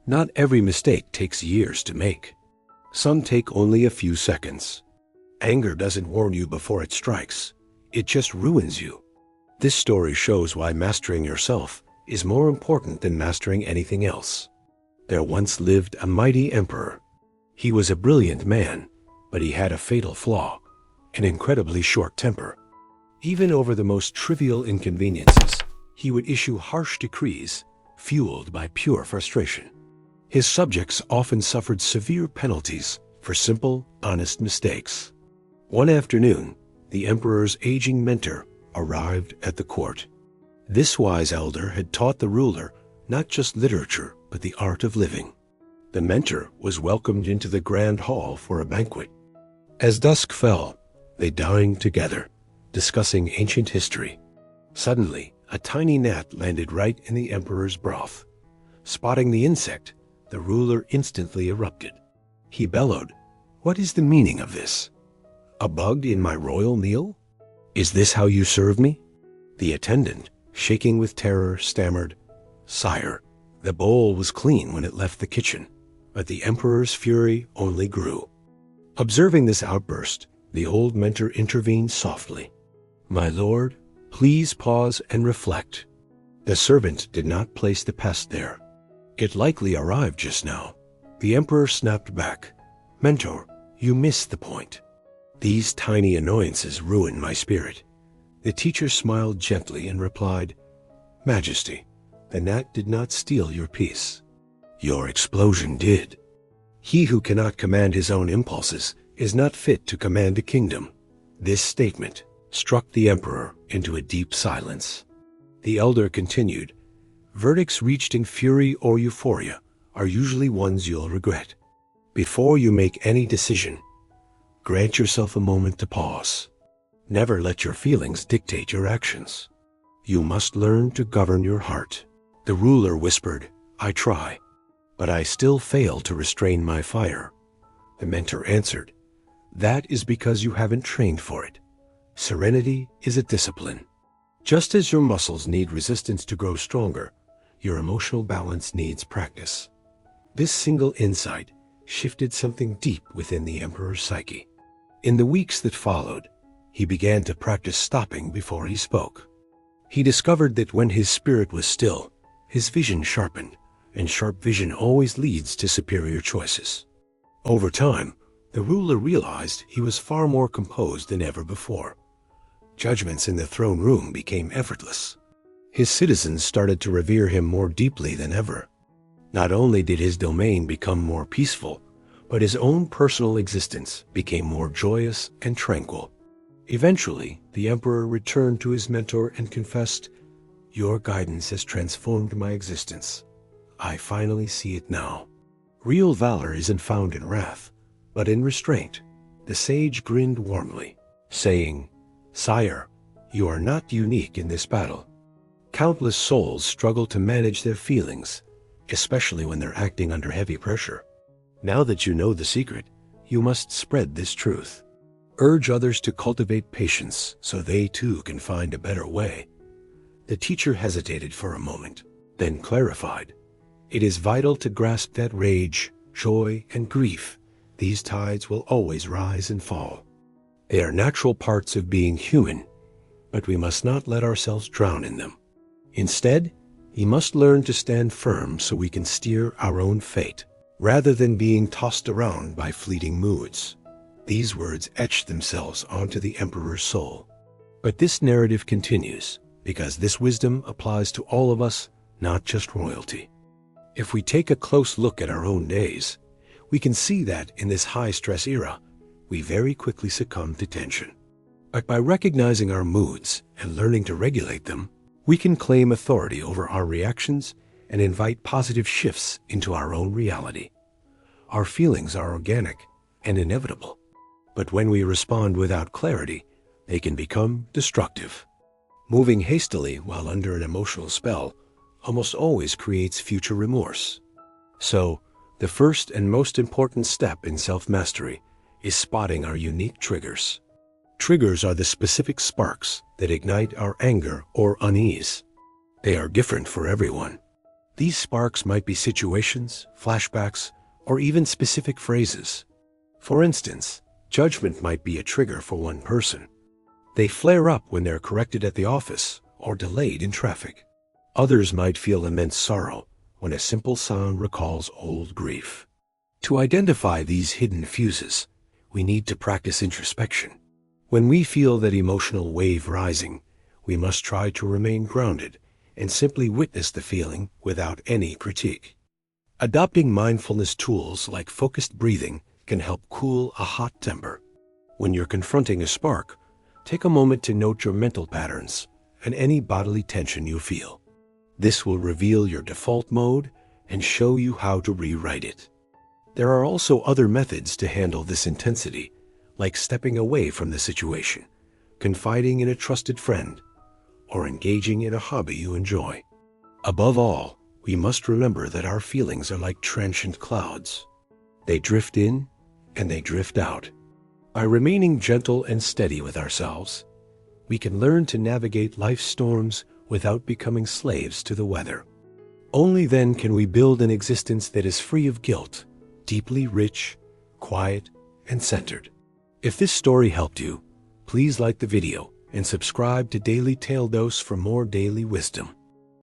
Not every mistake takes years to make. Some take only a few seconds. Anger doesn't warn you before it strikes. It just ruins you. This story shows why mastering yourself is more important than mastering anything else. There once lived a mighty emperor. He was a brilliant man, but he had a fatal flaw, an incredibly short temper. Even over the most trivial inconveniences, he would issue harsh decrees, fueled by pure frustration. His subjects often suffered severe penalties for simple, honest mistakes. One afternoon, the emperor's aging mentor arrived at the court. This wise elder had taught the ruler not just literature, but the art of living. The mentor was welcomed into the grand hall for a banquet. As dusk fell, they dined together, discussing ancient history. Suddenly, a tiny gnat landed right in the emperor's broth. Spotting the insect, the ruler instantly erupted. He bellowed, "What is the meaning of this? A bug in my royal meal? Is this how you serve me?" The attendant, shaking with terror, stammered, "Sire, the bowl was clean when it left the kitchen." But the emperor's fury only grew. Observing this outburst, the old mentor intervened softly. "My lord, please pause and reflect. The servant did not place the pest there. It likely arrived just now." The emperor snapped back, "Mentor, you missed the point. These tiny annoyances ruin my spirit." The teacher smiled gently and replied, "Majesty, the gnat did not steal your peace. Your explosion did. He who cannot command his own impulses is not fit to command a kingdom." This statement struck the emperor into a deep silence. The elder continued, "Verdicts reached in fury or euphoria are usually ones you'll regret. Before you make any decision, grant yourself a moment to pause. Never let your feelings dictate your actions. You must learn to govern your heart." The ruler whispered, "I try, but I still fail to restrain my fire." The mentor answered, "That is because you haven't trained for it. Serenity is a discipline. Just as your muscles need resistance to grow stronger, your emotional balance needs practice." This single insight shifted something deep within the emperor's psyche. In the weeks that followed, he began to practice stopping before he spoke. He discovered that when his spirit was still, his vision sharpened, and sharp vision always leads to superior choices. Over time, the ruler realized he was far more composed than ever before. Judgments in the throne room became effortless. His citizens started to revere him more deeply than ever. Not only did his domain become more peaceful, but his own personal existence became more joyous and tranquil. Eventually, the emperor returned to his mentor and confessed, "Your guidance has transformed my existence. I finally see it now. Real valor isn't found in wrath, but in restraint." The sage grinned warmly, saying, "Sire, you are not unique in this battle. Countless souls struggle to manage their feelings, especially when they're acting under heavy pressure. Now that you know the secret, you must spread this truth. Urge others to cultivate patience so they too can find a better way." The teacher hesitated for a moment, then clarified, "It is vital to grasp that rage, joy, and grief, these tides will always rise and fall. They are natural parts of being human, but we must not let ourselves drown in them. Instead, we must learn to stand firm so we can steer our own fate, rather than being tossed around by fleeting moods." These words etched themselves onto the emperor's soul. But this narrative continues, because this wisdom applies to all of us, not just royalty. If we take a close look at our own days, we can see that in this high-stress era, we very quickly succumb to tension. But by recognizing our moods and learning to regulate them, we can claim authority over our reactions and invite positive shifts into our own reality. Our feelings are organic and inevitable, but when we respond without clarity, they can become destructive. Moving hastily while under an emotional spell almost always creates future remorse. So, the first and most important step in self-mastery is spotting our unique triggers. Triggers are the specific sparks that ignite our anger or unease. They are different for everyone. These sparks might be situations, flashbacks, or even specific phrases. For instance, judgment might be a trigger for one person. They flare up when they're corrected at the office or delayed in traffic. Others might feel immense sorrow when a simple sound recalls old grief. To identify these hidden fuses, we need to practice introspection. When we feel that emotional wave rising, we must try to remain grounded and simply witness the feeling without any critique. Adopting mindfulness tools like focused breathing can help cool a hot temper. When you're confronting a spark, take a moment to note your mental patterns and any bodily tension you feel. This will reveal your default mode and show you how to rewrite it. There are also other methods to handle this intensity, like stepping away from the situation, confiding in a trusted friend, or engaging in a hobby you enjoy. Above all, we must remember that our feelings are like transient clouds. They drift in and they drift out. By remaining gentle and steady with ourselves, we can learn to navigate life's storms without becoming slaves to the weather. Only then can we build an existence that is free of guilt, deeply rich, quiet, and centered. If this story helped you, please like the video and subscribe to Daily Tale Dose for more daily wisdom.